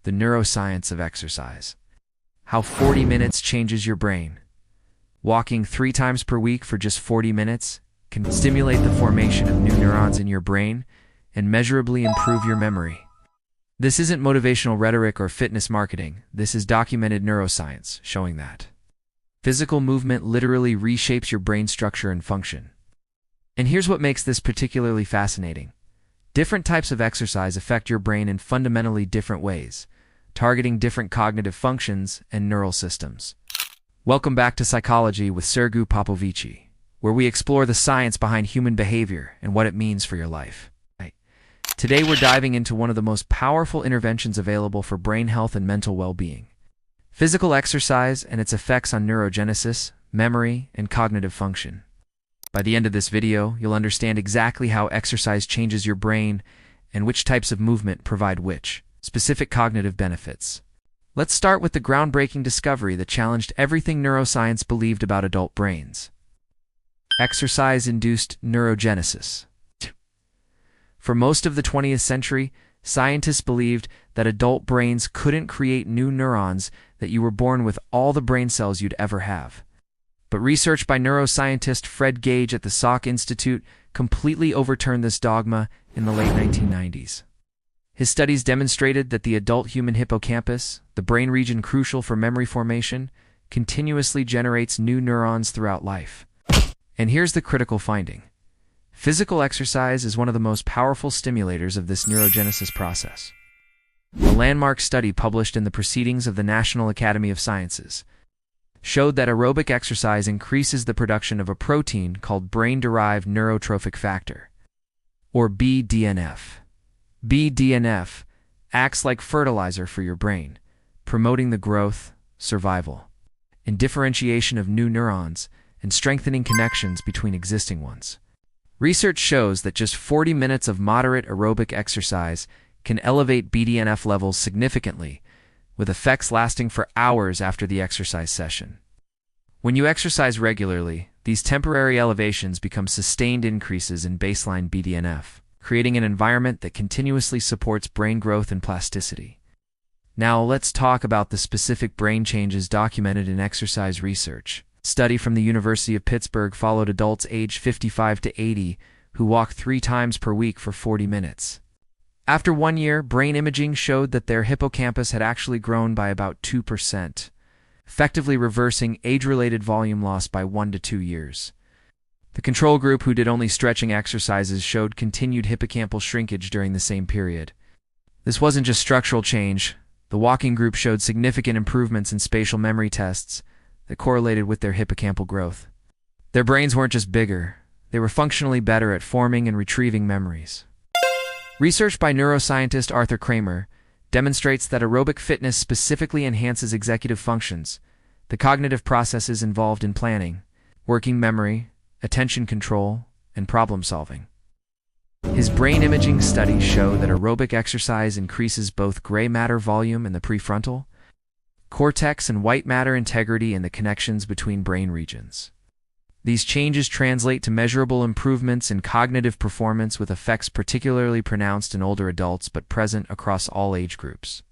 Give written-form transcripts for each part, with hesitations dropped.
the neuroscience of exercise. How 40 minutes changes your brain. Walking 3 times per week for just 40 minutes can stimulate the formation of new neurons in your brain and measurably improve your memory. This isn't motivational rhetoric or fitness marketing. This is documented neuroscience showing that physical movement literally reshapes your brain structure and function. And here's what makes this particularly fascinating. Different types of exercise affect your brain in fundamentally different ways, targeting different cognitive functions and neural systems. Welcome back to Psychology with Sergey Popovici, where we explore the science behind human behavior and what it means for your life. Today we're diving into one of the most powerful interventions available for brain health and mental well-being: physical exercise and its effects on neurogenesis, memory, and cognitive function. By the end of this video, you'll understand exactly how exercise changes your brain and which types of movement provide which specific cognitive benefits. Let's start with the groundbreaking discovery that challenged everything neuroscience believed about adult brains: exercise-induced neurogenesis. For most of the 20th century, scientists believed that adult brains couldn't create new neurons, that you were born with all the brain cells you'd ever have. But research by neuroscientist Fred Gage at the Salk Institute completely overturned this dogma in the late 1990s. His studies demonstrated that the adult human hippocampus, the brain region crucial for memory formation, continuously generates new neurons throughout life. And here's the critical finding: physical exercise is one of the most powerful stimulators of this neurogenesis process. A landmark study published in the Proceedings of the National Academy of Sciences showed that aerobic exercise increases the production of a protein called brain-derived neurotrophic factor, or BDNF. BDNF acts like fertilizer for your brain, promoting the growth, survival, and differentiation of new neurons and strengthening connections between existing ones. Research shows that just 40 minutes of moderate aerobic exercise can elevate BDNF levels significantly, with effects lasting for hours after the exercise session. When you exercise regularly, these temporary elevations become sustained increases in baseline BDNF, creating an environment that continuously supports brain growth and plasticity. Now let's talk about the specific brain changes documented in exercise research. A study from the University of Pittsburgh followed adults aged 55 to 80 who walked 3 times per week for 40 minutes. After 1 year, brain imaging showed that their hippocampus had actually grown by about 2%, effectively reversing age-related volume loss by 1 to 2 years. The control group, who did only stretching exercises, showed continued hippocampal shrinkage during the same period. This wasn't just structural change. The walking group showed significant improvements in spatial memory tests that correlated with their hippocampal growth. Their brains weren't just bigger, they were functionally better at forming and retrieving memories. Research by neuroscientist Arthur Kramer demonstrates that aerobic fitness specifically enhances executive functions, the cognitive processes involved in planning, working memory, attention control, and problem solving. His brain imaging studies show that aerobic exercise increases both gray matter volume in the prefrontal cortex and white matter integrity in the connections between brain regions. These changes translate to measurable improvements in cognitive performance, with effects particularly pronounced in older adults but present across all age groups.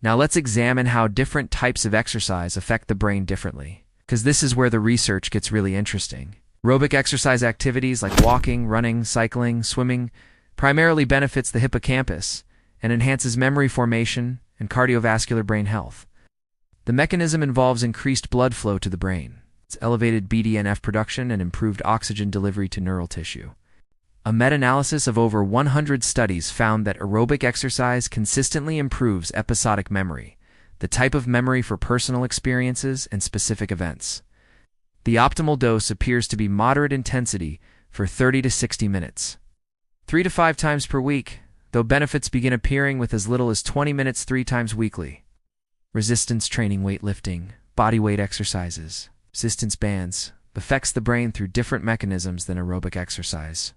Now let's examine how different types of exercise affect the brain differently, because this is where the research gets really interesting. Aerobic exercise activities like walking, running, cycling, swimming primarily benefits the hippocampus and enhances memory formation and cardiovascular brain health. The mechanism involves increased blood flow to the brain, its elevated BDNF production, and improved oxygen delivery to neural tissue. A meta-analysis of over 100 studies found that aerobic exercise consistently improves episodic memory, the type of memory for personal experiences and specific events. The optimal dose appears to be moderate intensity for 30 to 60 minutes. 3 to 5 times per week, though benefits begin appearing with as little as 20 minutes 3 times weekly. Resistance training, weightlifting, bodyweight exercises, resistance bands affects the brain through different mechanisms than aerobic exercise.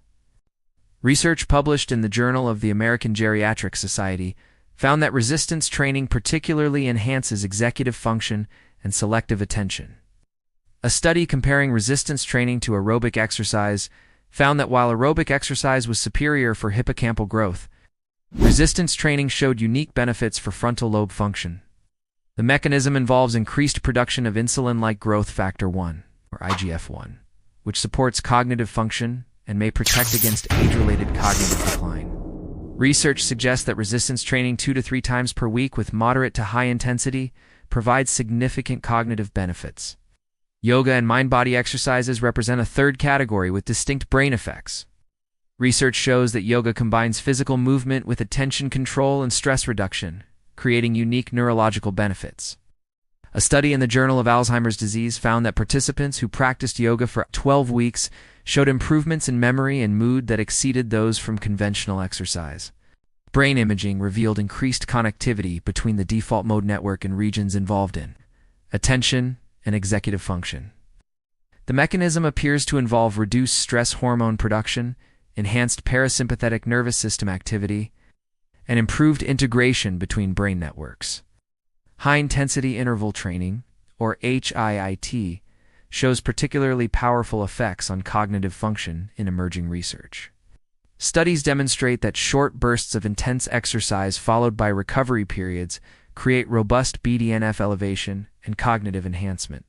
Research published in the Journal of the American Geriatric Society found that resistance training particularly enhances executive function and selective attention. A study comparing resistance training to aerobic exercise found that while aerobic exercise was superior for hippocampal growth, Resistance training showed unique benefits for frontal lobe function. The mechanism involves increased production of insulin-like growth factor 1, or IGF-1, which supports cognitive function and may protect against age-related cognitive decline. Research suggests that resistance training 2 to 3 times per week with moderate to high intensity provides significant cognitive benefits. Yoga and mind-body exercises represent a third category with distinct brain effects. Research shows that yoga combines physical movement with attention control and stress reduction, creating unique neurological benefits. A study in the Journal of Alzheimer's Disease found that participants who practiced yoga for 12 weeks showed improvements in memory and mood that exceeded those from conventional exercise. Brain imaging revealed increased connectivity between the default mode network and regions involved in attention and executive function. The mechanism appears to involve reduced stress hormone production, enhanced parasympathetic nervous system activity, and improved integration between brain networks. High-intensity interval training, or HIIT, shows particularly powerful effects on cognitive function in emerging research. Studies demonstrate that short bursts of intense exercise followed by recovery periods create robust BDNF elevation and cognitive enhancement.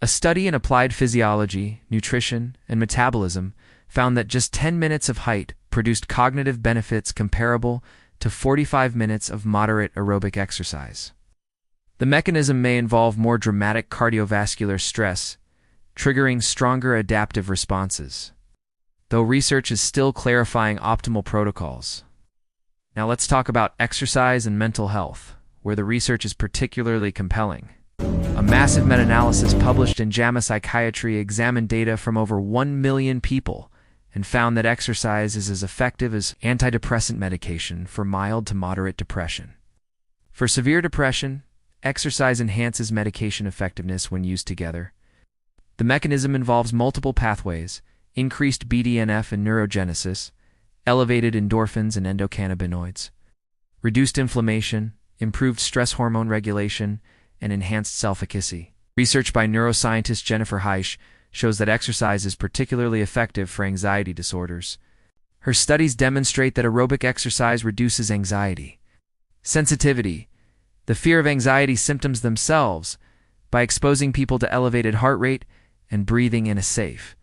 A study in applied physiology, nutrition, and metabolism found that just 10 minutes of HIIT produced cognitive benefits comparable to 45 minutes of moderate aerobic exercise. The mechanism may involve more dramatic cardiovascular stress, triggering stronger adaptive responses, though research is still clarifying optimal protocols. Now let's talk about exercise and mental health, where the research is particularly compelling. A massive meta-analysis published in JAMA Psychiatry examined data from over 1 million people and found that exercise is as effective as antidepressant medication for mild to moderate depression. For severe depression, exercise enhances medication effectiveness when used together. The mechanism involves multiple pathways: increased BDNF and neurogenesis, elevated endorphins and endocannabinoids, reduced inflammation, improved stress hormone regulation, and enhanced self-efficacy. Research by neuroscientist Jennifer Heisch shows that exercise is particularly effective for anxiety disorders. Her studies demonstrate that aerobic exercise reduces anxiety sensitivity, the fear of anxiety symptoms themselves, by exposing people to elevated heart rate and breathing in a safe.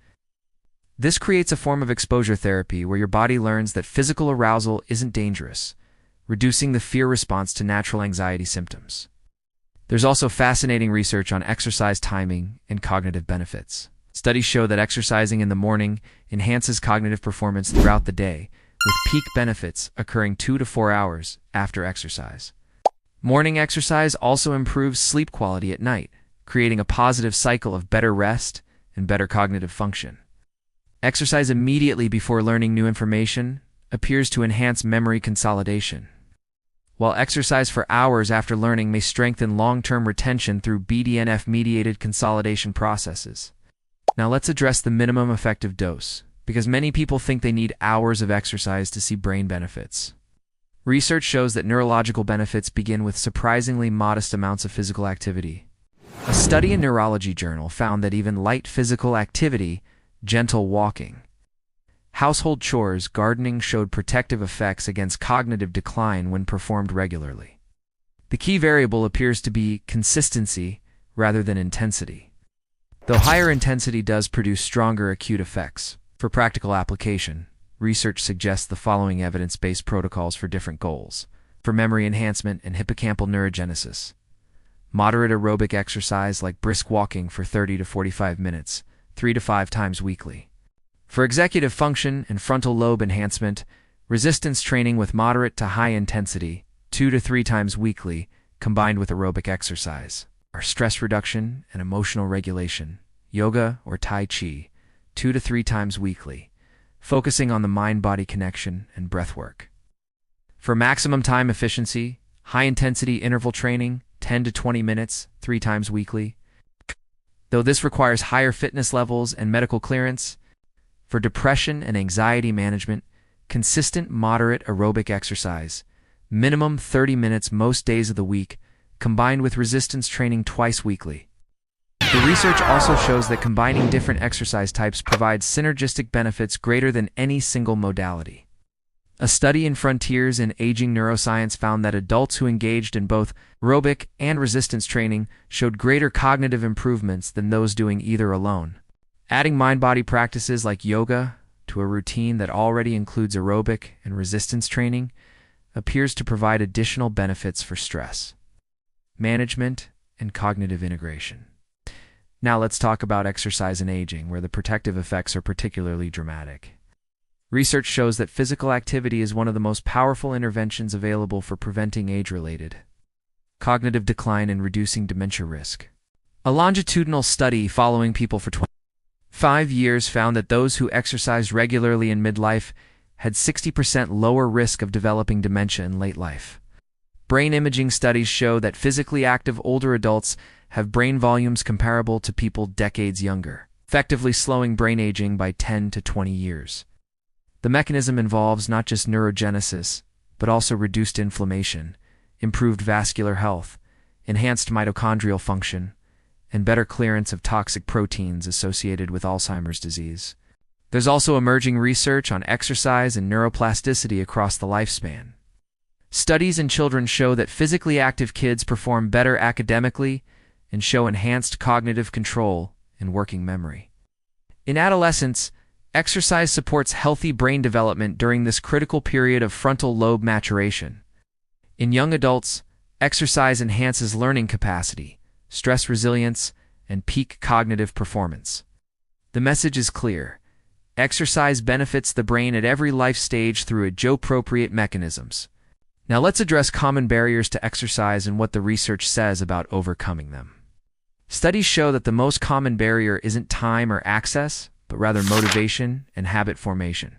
This creates a form of exposure therapy where your body learns that physical arousal isn't dangerous, reducing the fear response to natural anxiety symptoms. There's also fascinating research on exercise timing and cognitive benefits. Studies show that exercising in the morning enhances cognitive performance throughout the day, with peak benefits occurring 2 to 4 hours after exercise. Morning exercise also improves sleep quality at night, creating a positive cycle of better rest and better cognitive function. Exercise immediately before learning new information appears to enhance memory consolidation, while exercise for hours after learning may strengthen long-term retention through BDNF-mediated consolidation processes. Now let's address the minimum effective dose, because many people think they need hours of exercise to see brain benefits. Research shows that neurological benefits begin with surprisingly modest amounts of physical activity. A study in Neurology Journal found that even light physical activity, gentle walking, household chores, gardening showed protective effects against cognitive decline when performed regularly. The key variable appears to be consistency rather than intensity, though higher intensity does produce stronger acute effects. For practical application, research suggests the following evidence-based protocols for different goals. For memory enhancement and hippocampal neurogenesis, moderate aerobic exercise like brisk walking for 30 to 45 minutes, 3 to 5 times weekly. For executive function and frontal lobe enhancement, resistance training with moderate to high intensity, 2 to 3 times weekly, combined with aerobic exercise. For stress reduction and emotional regulation, yoga or Tai Chi, 2 to 3 times weekly, focusing on the mind-body connection and breath work. For maximum time efficiency, high-intensity interval training, 10 to 20 minutes, 3 times weekly. Though this requires higher fitness levels and medical clearance, for depression and anxiety management, consistent moderate aerobic exercise, minimum 30 minutes most days of the week, combined with resistance training twice weekly. The research also shows that combining different exercise types provides synergistic benefits greater than any single modality. A study in Frontiers in Aging Neuroscience found that adults who engaged in both aerobic and resistance training showed greater cognitive improvements than those doing either alone. Adding mind-body practices like yoga to a routine that already includes aerobic and resistance training appears to provide additional benefits for stress management and cognitive integration. Now let's talk about exercise and aging, where the protective effects are particularly dramatic. Research shows that physical activity is one of the most powerful interventions available for preventing age-related cognitive decline and reducing dementia risk. A longitudinal study following people for 25 years found that those who exercised regularly in midlife had 60% lower risk of developing dementia in late life. Brain imaging studies show that physically active older adults have brain volumes comparable to people decades younger, effectively slowing brain aging by 10 to 20 years. The mechanism involves not just neurogenesis, but also reduced inflammation, improved vascular health, enhanced mitochondrial function, and better clearance of toxic proteins associated with Alzheimer's disease. There's also emerging research on exercise and neuroplasticity across the lifespan. Studies in children show that physically active kids perform better academically and show enhanced cognitive control and working memory. In adolescence, exercise supports healthy brain development during this critical period of frontal lobe maturation. In young adults, exercise enhances learning capacity, stress resilience, and peak cognitive performance. The message is clear. Exercise benefits the brain at every life stage through age-appropriate mechanisms. Now let's address common barriers to exercise and what the research says about overcoming them. Studies show that the most common barrier isn't time or access, but rather motivation and habit formation.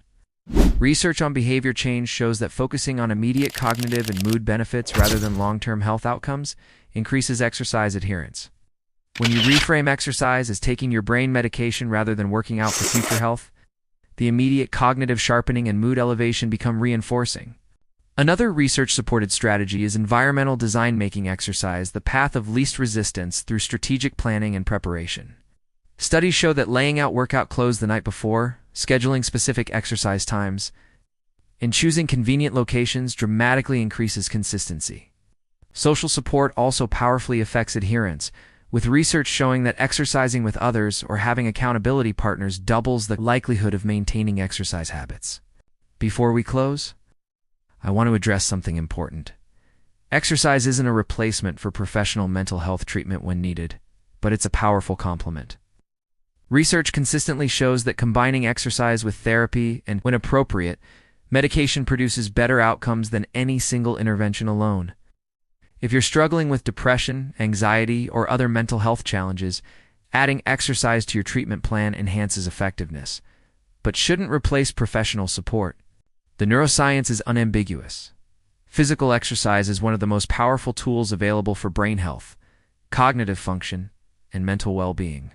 Research on behavior change shows that focusing on immediate cognitive and mood benefits rather than long-term health outcomes increases exercise adherence. When you reframe exercise as taking your brain medication rather than working out for future health, the immediate cognitive sharpening and mood elevation become reinforcing. Another research-supported strategy is environmental design, making exercise the path of least resistance through strategic planning and preparation. Studies show that laying out workout clothes the night before, scheduling specific exercise times, and choosing convenient locations dramatically increases consistency. Social support also powerfully affects adherence, with research showing that exercising with others or having accountability partners doubles the likelihood of maintaining exercise habits. Before we close, I want to address something important. Exercise isn't a replacement for professional mental health treatment when needed, but it's a powerful complement. Research consistently shows that combining exercise with therapy and, when appropriate, medication produces better outcomes than any single intervention alone. If you're struggling with depression, anxiety, or other mental health challenges, adding exercise to your treatment plan enhances effectiveness, but shouldn't replace professional support. The neuroscience is unambiguous. Physical exercise is one of the most powerful tools available for brain health, cognitive function, and mental well-being.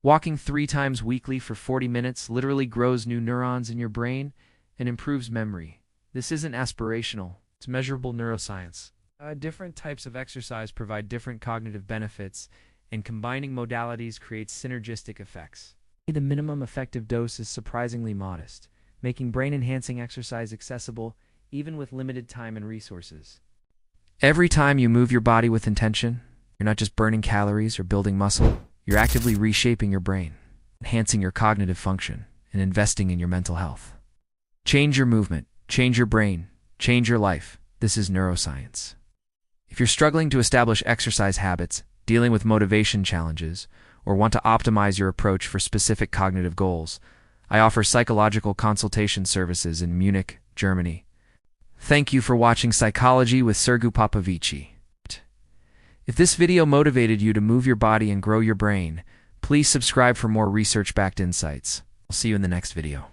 Walking 3 times weekly for 40 minutes literally grows new neurons in your brain and improves memory. This isn't aspirational, it's measurable neuroscience. Different types of exercise provide different cognitive benefits, and combining modalities creates synergistic effects. The minimum effective dose is surprisingly modest, making brain-enhancing exercise accessible even with limited time and resources. Every time you move your body with intention, you're not just burning calories or building muscle, you're actively reshaping your brain, enhancing your cognitive function, and investing in your mental health. Change your movement, change your brain, change your life. This is neuroscience. If you're struggling to establish exercise habits, dealing with motivation challenges, or want to optimize your approach for specific cognitive goals, I offer psychological consultation services in Munich, Germany. Thank you for watching Psychology with Sergey Popovici. If this video motivated you to move your body and grow your brain, please subscribe for more research-backed insights. I'll see you in the next video.